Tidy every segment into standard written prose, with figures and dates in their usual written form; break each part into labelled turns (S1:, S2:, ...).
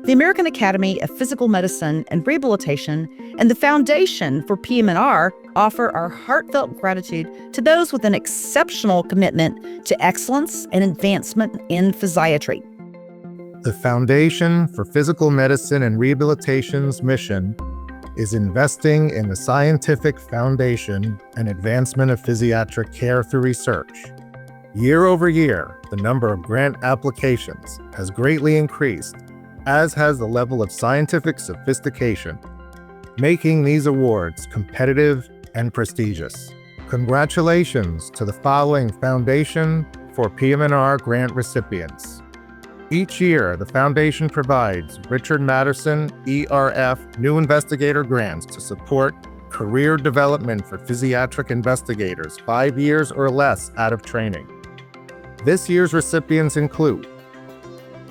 S1: The American Academy of Physical Medicine and Rehabilitation and the Foundation for PM&R offer our heartfelt gratitude to those with an exceptional commitment to excellence and advancement in physiatry.
S2: The Foundation for Physical Medicine and Rehabilitation's mission is investing in the scientific foundation and advancement of physiatric care through research. Year over year, the number of grant applications has greatly increased, as has the level of scientific sophistication, making these awards competitive and prestigious. Congratulations to the following Foundation for PM&R grant recipients. Each year, the Foundation provides Richard Madison ERF New Investigator grants to support career development for physiatric investigators 5 years or less out of training. This year's recipients include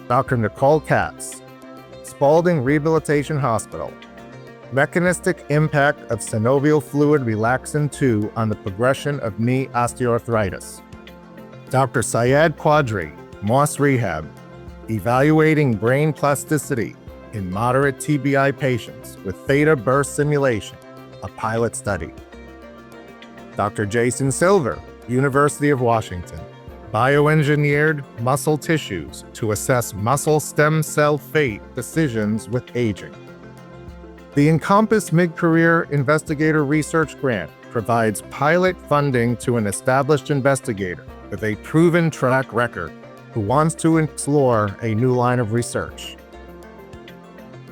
S2: Dr. Nicole Katz, Spaulding Rehabilitation Hospital, mechanistic impact of synovial fluid relaxin 2 on the progression of knee osteoarthritis. Dr. Syed Quadri, Moss Rehab, evaluating brain plasticity in moderate TBI patients with theta burst simulation, a pilot study. Dr. Jason Silver, University of Washington, bioengineered muscle tissues to assess muscle stem cell fate decisions with aging. The Encompass Mid-Career Investigator Research Grant provides pilot funding to an established investigator with a proven track record who wants to explore a new line of research.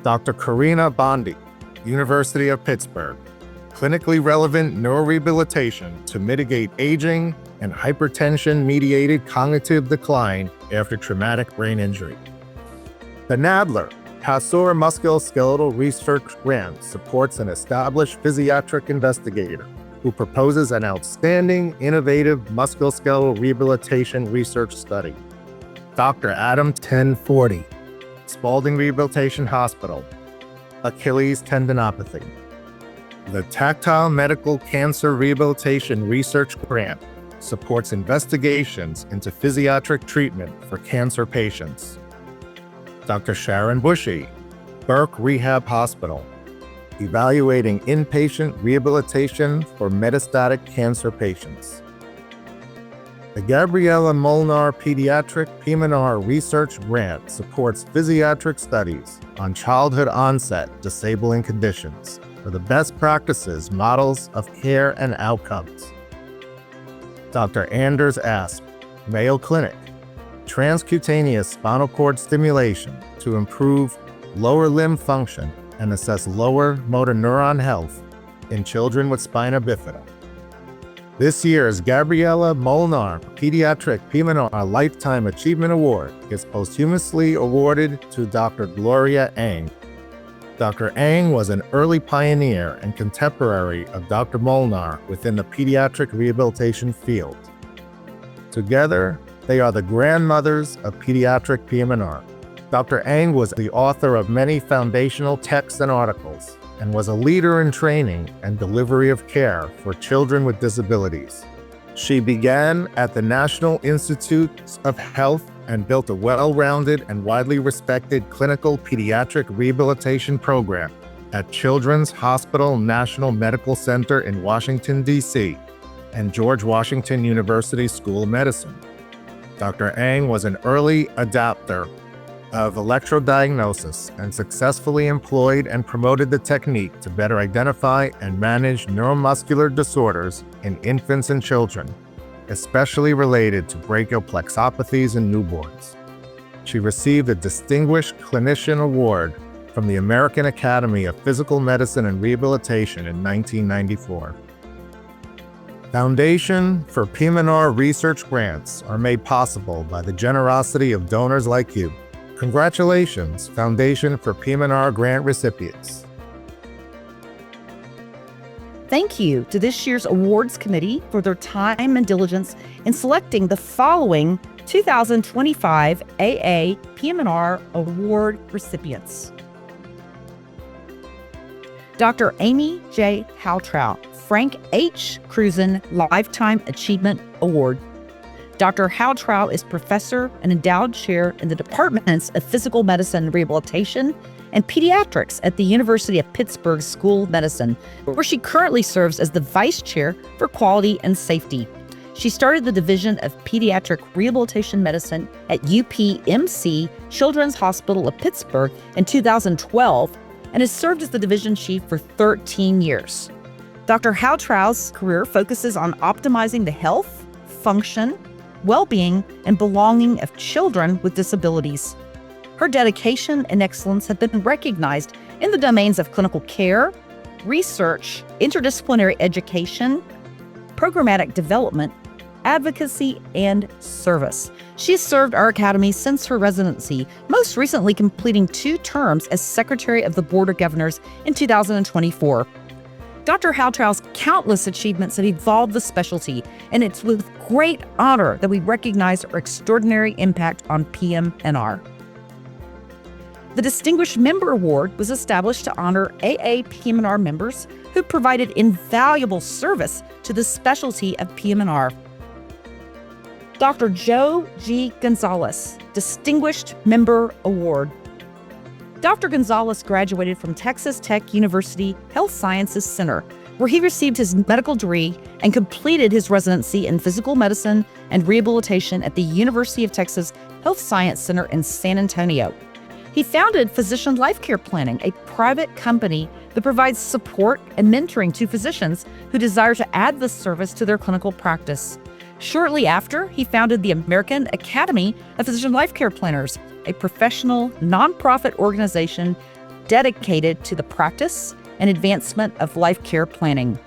S2: Dr. Karina Bondi, University of Pittsburgh, clinically relevant neurorehabilitation to mitigate aging and hypertension-mediated cognitive decline after traumatic brain injury. The Nadler Hasur Musculoskeletal Research Grant supports an established physiatric investigator who proposes an outstanding, innovative musculoskeletal rehabilitation research study. Dr. Adam 1040, Spaulding Rehabilitation Hospital, Achilles tendinopathy. The Tactile Medical Cancer Rehabilitation Research Grant supports investigations into physiatric treatment for cancer patients. Dr. Sharon Bushy, Burke Rehab Hospital, evaluating inpatient rehabilitation for metastatic cancer patients. The Gabriella Molnar Pediatric PM&R Research Grant supports physiatric studies on childhood onset disabling conditions for the best practices, models of care, and outcomes. Dr. Anders Asp, Mayo Clinic, transcutaneous spinal cord stimulation to improve lower limb function and assess lower motor neuron health in children with spina bifida. This year's Gabriella Molnar Pediatric PM&R Lifetime Achievement Award is posthumously awarded to Dr. Gloria Ang. Dr. Ang was an early pioneer and contemporary of Dr. Molnar within the pediatric rehabilitation field. Together, they are the grandmothers of pediatric PM&R. Dr. Ang was the author of many foundational texts and articles, and was a leader in training and delivery of care for children with disabilities. She began at the National Institutes of Health and built a well-rounded and widely respected clinical pediatric rehabilitation program at Children's Hospital National Medical Center in Washington, D.C., and George Washington University School of Medicine. Dr. Ang was an early adopter of electrodiagnosis and successfully employed and promoted the technique to better identify and manage neuromuscular disorders in infants and children, especially related to brachial plexopathies in newborns. She received a Distinguished Clinician Award from the American Academy of Physical Medicine and Rehabilitation in 1994. Foundation for PM&R research grants are made possible by the generosity of donors like you. Congratulations, Foundation for PM&R grant recipients.
S1: Thank you to this year's awards committee for their time and diligence in selecting the following 2025 AAPM&R Award recipients. Dr. Amy J. Haltrout, Frank H. Cruzen Lifetime Achievement Award. Dr. Howtrow is professor and endowed chair in the departments of physical medicine and rehabilitation and pediatrics at the University of Pittsburgh School of Medicine, where she currently serves as the vice chair for quality and safety. She started the Division of Pediatric Rehabilitation Medicine at UPMC Children's Hospital of Pittsburgh in 2012 and has served as the division chief for 13 years. Dr. Howtrow's career focuses on optimizing the health, function, well-being, and belonging of children with disabilities. Her dedication and excellence have been recognized in the domains of clinical care, research, interdisciplinary education, programmatic development, advocacy, and service. She has served our academy since her residency, most recently completing 2 terms as Secretary of the Board of Governors in 2024. Dr. Howtrow's countless achievements have evolved the specialty, and it's with great honor that we recognize her extraordinary impact on PM&R. The Distinguished Member Award was established to honor AAPM&R members who provided invaluable service to the specialty of PM&R. Dr. Joe G. Gonzalez, Distinguished Member Award. Dr. Gonzalez graduated from Texas Tech University Health Sciences Center, where he received his medical degree and completed his residency in physical medicine and rehabilitation at the University of Texas Health Science Center in San Antonio. He founded Physician Life Care Planning, a private company that provides support and mentoring to physicians who desire to add this service to their clinical practice. Shortly after, he founded the American Academy of Physician Life Care Planners, a professional, nonprofit organization dedicated to the practice and advancement of life care planning.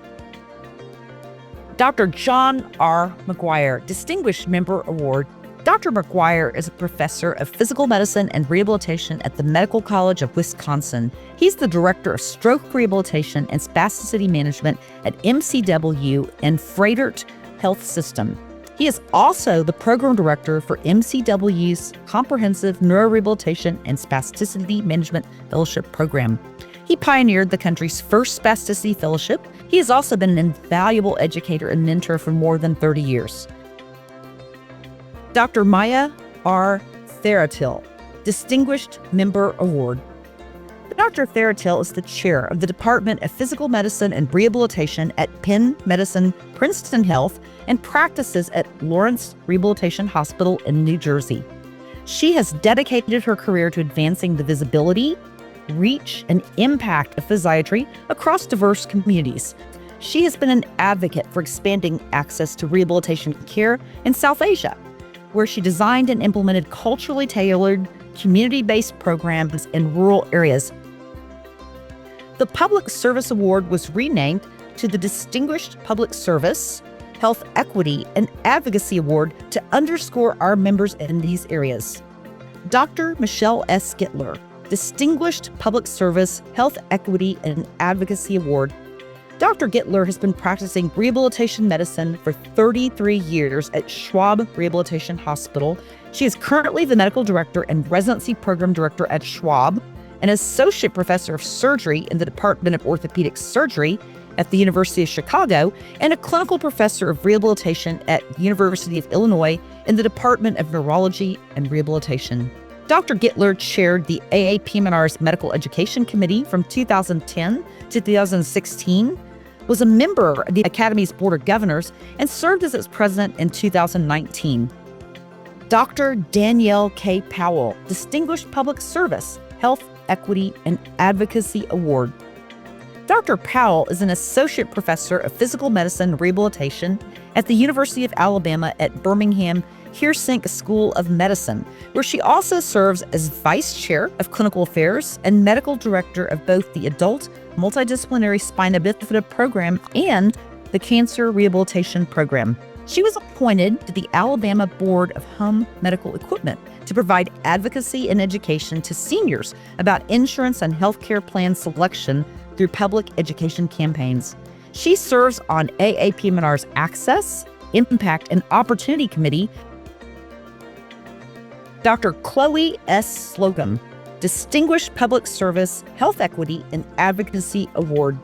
S1: Dr. John R. McGuire, Distinguished Member Award. Dr. McGuire is a professor of physical medicine and rehabilitation at the Medical College of Wisconsin. He's the director of stroke rehabilitation and spasticity management at MCW and Froedtert Health System. He is also the program director for MCW's Comprehensive Neurorehabilitation and Spasticity Management Fellowship Program. He pioneered the country's first spasticity fellowship. He has also been an invaluable educator and mentor for more than 30 years. Dr. Maya R. Theratil, Distinguished Member Award. Dr. Theratil is the chair of the Department of Physical Medicine and Rehabilitation at Penn Medicine Princeton Health and practices at Lawrence Rehabilitation Hospital in New Jersey. She has dedicated her career to advancing the visibility, reach, and impact of physiatry across diverse communities. She has been an advocate for expanding access to rehabilitation care in South Asia, where she designed and implemented culturally tailored, community-based programs in rural areas. The Public Service Award was renamed to the Distinguished Public Service, Health Equity, and Advocacy Award to underscore our members in these areas. Dr. Michelle S. Gittler, Distinguished Public Service, Health Equity, and Advocacy Award. Dr. Gittler has been practicing rehabilitation medicine for 33 years at Schwab Rehabilitation Hospital. She is currently the medical director and residency program director at Schwab, an associate professor of surgery in the Department of Orthopedic Surgery at the University of Chicago, and a clinical professor of rehabilitation at the University of Illinois in the Department of Neurology and Rehabilitation. Dr. Gittler chaired the AAPM&R's Medical Education Committee from 2010 to 2016, was a member of the Academy's Board of Governors, and served as its president in 2019. Dr. Danielle K. Powell, Distinguished Public Service, Health Equity, and Advocacy Award. Dr. Powell is an associate professor of physical medicine and rehabilitation at the University of Alabama at Birmingham Hersink School of Medicine, where she also serves as vice chair of clinical affairs and medical director of both the Adult Multidisciplinary Spina Bifida Program and the Cancer Rehabilitation Program. She was appointed to the Alabama Board of Home Medical Equipment to provide advocacy and education to seniors about insurance and healthcare plan selection through public education campaigns. She serves on AAPM&R's Access, Impact, and Opportunity Committee. Dr. Chloe S. Slocum, Distinguished Public Service, Health Equity, and Advocacy Award.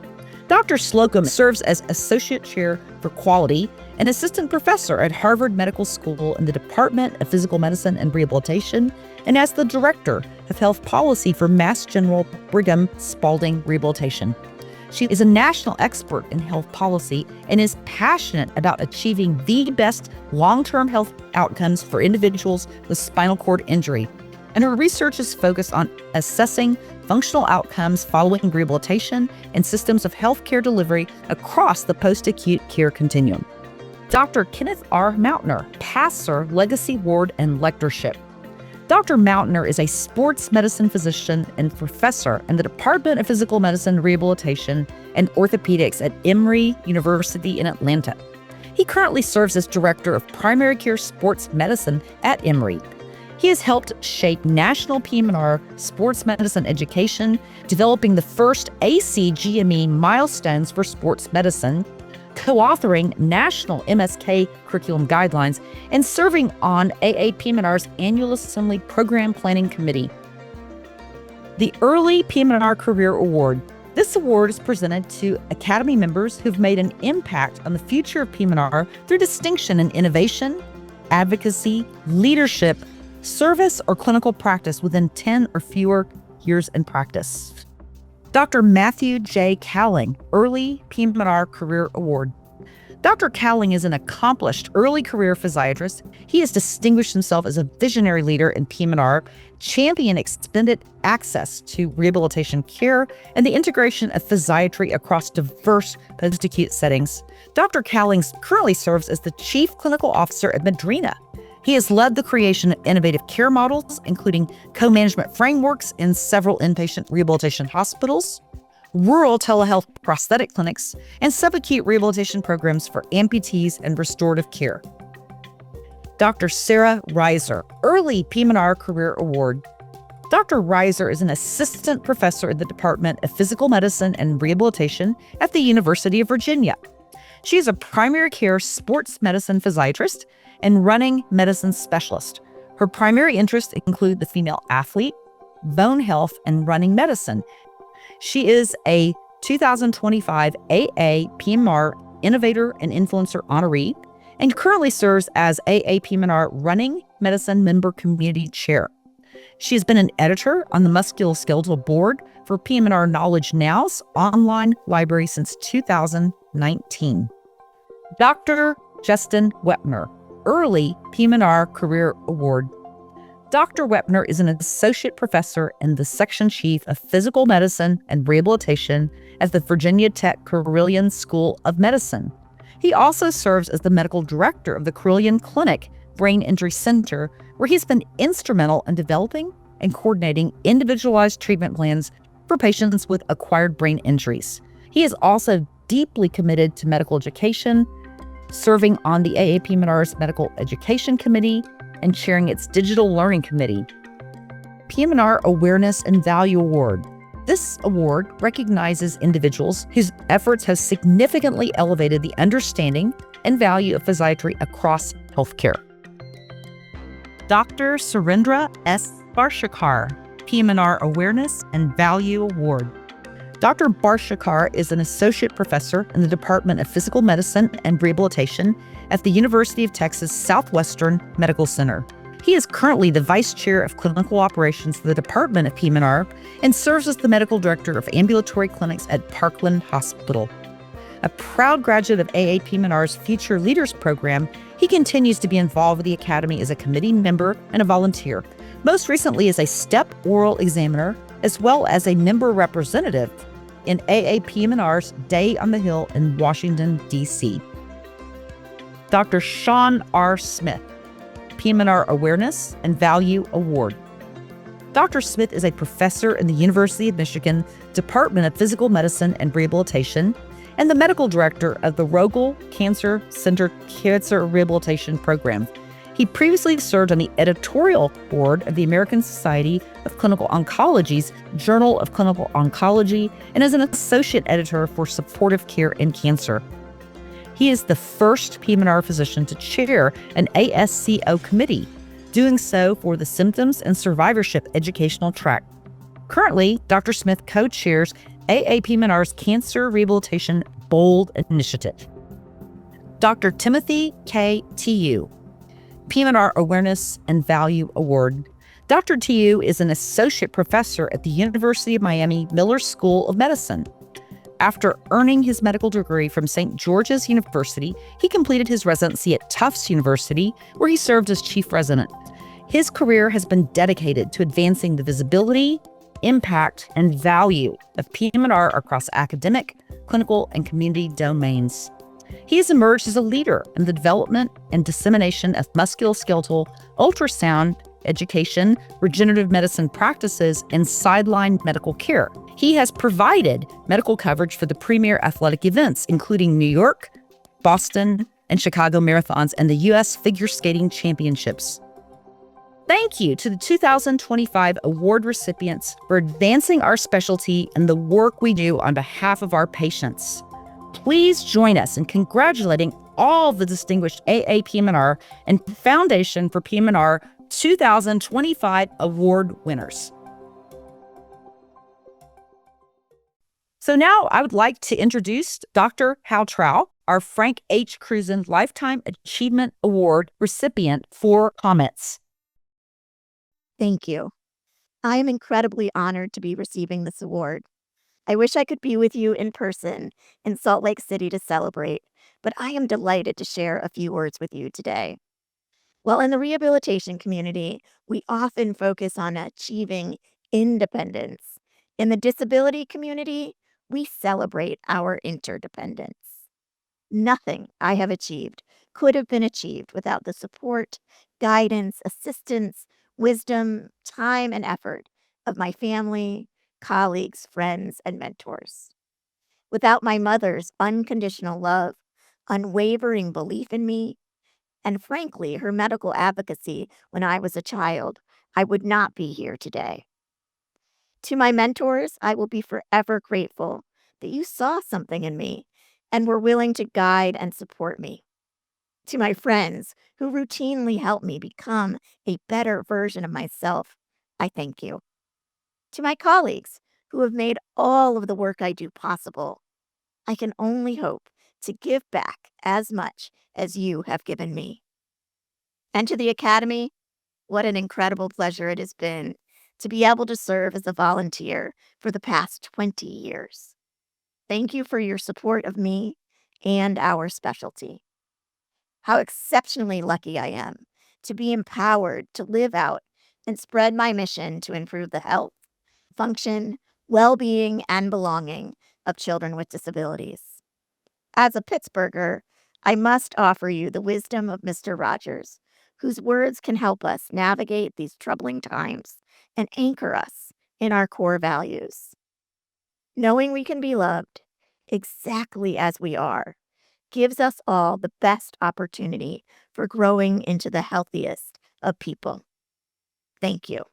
S1: Dr. Slocum serves as Associate Chair for Quality an assistant professor at Harvard Medical School in the Department of Physical Medicine and Rehabilitation, and as the director of health policy for Mass General Brigham Spalding Rehabilitation. She is a national expert in health policy and is passionate about achieving the best long-term health outcomes for individuals with spinal cord injury. And her research is focused on assessing functional outcomes following rehabilitation and systems of healthcare delivery across the post-acute care continuum. Dr. Kenneth R. Mountner, Passer Legacy Ward and Lectureship. Dr. Mountner is a sports medicine physician and professor in the Department of Physical Medicine, Rehabilitation, and Orthopedics at Emory University in Atlanta. He currently serves as Director of Primary Care Sports Medicine at Emory. He has helped shape national PM&R sports medicine education, developing the first ACGME milestones for sports medicine, co-authoring national MSK curriculum guidelines, and serving on AAPM&R's Annual Assembly Program Planning Committee. The Early PM&R Career Award. This award is presented to Academy members who've made an impact on the future of PM&R through distinction in innovation, advocacy, leadership, service, or clinical practice within 10 or fewer years in practice. Dr. Matthew J. Cowling, Early PM&R Career Award. Dr. Cowling is an accomplished early career physiatrist. He has distinguished himself as a visionary leader in PM&R, championing expanded access to rehabilitation care and the integration of physiatry across diverse post-acute settings. Dr. Cowling currently serves as the Chief Clinical Officer at Madrina. He has led the creation of innovative care models, including co-management frameworks in several inpatient rehabilitation hospitals, rural telehealth prosthetic clinics, and subacute rehabilitation programs for amputees and restorative care. Dr. Sarah Reiser, Early PM&R Career Award. Dr. Reiser is an assistant professor in the Department of Physical Medicine and Rehabilitation at the University of Virginia. She is a primary care sports medicine physiatrist and running medicine specialist. Her primary interests include the female athlete, bone health, and running medicine. She is a 2025 AAPM&R Innovator and Influencer honoree and currently serves as AAPM&R Running Medicine Member Community Chair. She has been an editor on the Musculoskeletal Board for PM&R Knowledge Now's online library since 2019. Dr. Justin Wepner, Early PM&R Career Award. Dr. Wepner is an associate professor and the section chief of physical medicine and rehabilitation at the Virginia Tech Carilion School of Medicine. He also serves as the medical director of the Carilion Clinic Brain Injury Center, where he's been instrumental in developing and coordinating individualized treatment plans for patients with acquired brain injuries. He is also deeply committed to medical education, serving on the AAPM&R's Medical Education Committee and chairing its Digital Learning Committee. PM&R Awareness and Value Award. This award recognizes individuals whose efforts have significantly elevated the understanding and value of physiatry across healthcare. Dr. Surendra S. Barshakar, PM&R Awareness and Value Award. Dr. Barshakar is an associate professor in the Department of Physical Medicine and Rehabilitation at the University of Texas Southwestern Medical Center. He is currently the vice chair of clinical operations for the Department of PM&R and serves as the medical director of ambulatory clinics at Parkland Hospital. A proud graduate of AAPM&R's Future Leaders Program, he continues to be involved with the Academy as a committee member and a volunteer, most recently as a STEP oral examiner, as well as a member representative in AAPM&R's Day on the Hill in Washington, D.C. Dr. Sean R. Smith, PM&R Awareness and Value Award. Dr. Smith is a professor in the University of Michigan Department of Physical Medicine and Rehabilitation and the medical director of the Rogel Cancer Center Cancer Rehabilitation Program. He previously served on the editorial board of the American Society of Clinical Oncology's Journal of Clinical Oncology and as an associate editor for Supportive Care in Cancer. He is the first PM&R physician to chair an ASCO committee, doing so for the Symptoms and Survivorship Educational Track. Currently, Dr. Smith co-chairs AAPM&R's Cancer Rehabilitation Bold Initiative. Dr. Timothy K. Tu, PM&R Awareness and Value Award. Dr. Tu is an associate professor at the University of Miami Miller School of Medicine. After earning his medical degree from St. George's University, he completed his residency at Tufts University, where he served as chief resident. His career has been dedicated to advancing the visibility, impact, and value of PM&R across academic, clinical, and community domains. He has emerged as a leader in the development and dissemination of musculoskeletal ultrasound education, regenerative medicine practices, and sideline medical care. He has provided medical coverage for the premier athletic events, including New York, Boston, and Chicago marathons, and the U.S. Figure Skating Championships. Thank you to the 2025 award recipients for advancing our specialty and the work we do on behalf of our patients. Please join us in congratulating all the distinguished AAPM&R and Foundation for PM&R 2025 award winners. So now I would like to introduce Dr. Hal Trow, our Frank H. Cruzen Lifetime Achievement Award recipient, for comments.
S3: Thank you. I am incredibly honored to be receiving this award. I wish I could be with you in person in Salt Lake City to celebrate, but I am delighted to share a few words with you today. While in the rehabilitation community, we often focus on achieving independence, in the disability community, we celebrate our interdependence. Nothing I have achieved could have been achieved without the support, guidance, assistance, wisdom, time, and effort of my family, colleagues, friends, and mentors. Without my mother's unconditional love, unwavering belief in me, and frankly, her medical advocacy when I was a child, I would not be here today. To my mentors, I will be forever grateful that you saw something in me and were willing to guide and support me. To my friends who routinely help me become a better version of myself, I thank you. To my colleagues who have made all of the work I do possible, I can only hope to give back as much as you have given me. And to the Academy, what an incredible pleasure it has been to be able to serve as a volunteer for the past 20 years. Thank you for your support of me and our specialty. How exceptionally lucky I am to be empowered to live out and spread my mission to improve the health, function, well-being, and belonging of children with disabilities. As a Pittsburgher, I must offer you the wisdom of Mr. Rogers, whose words can help us navigate these troubling times and anchor us in our core values. Knowing we can be loved exactly as we are gives us all the best opportunity for growing into the healthiest of people. Thank you.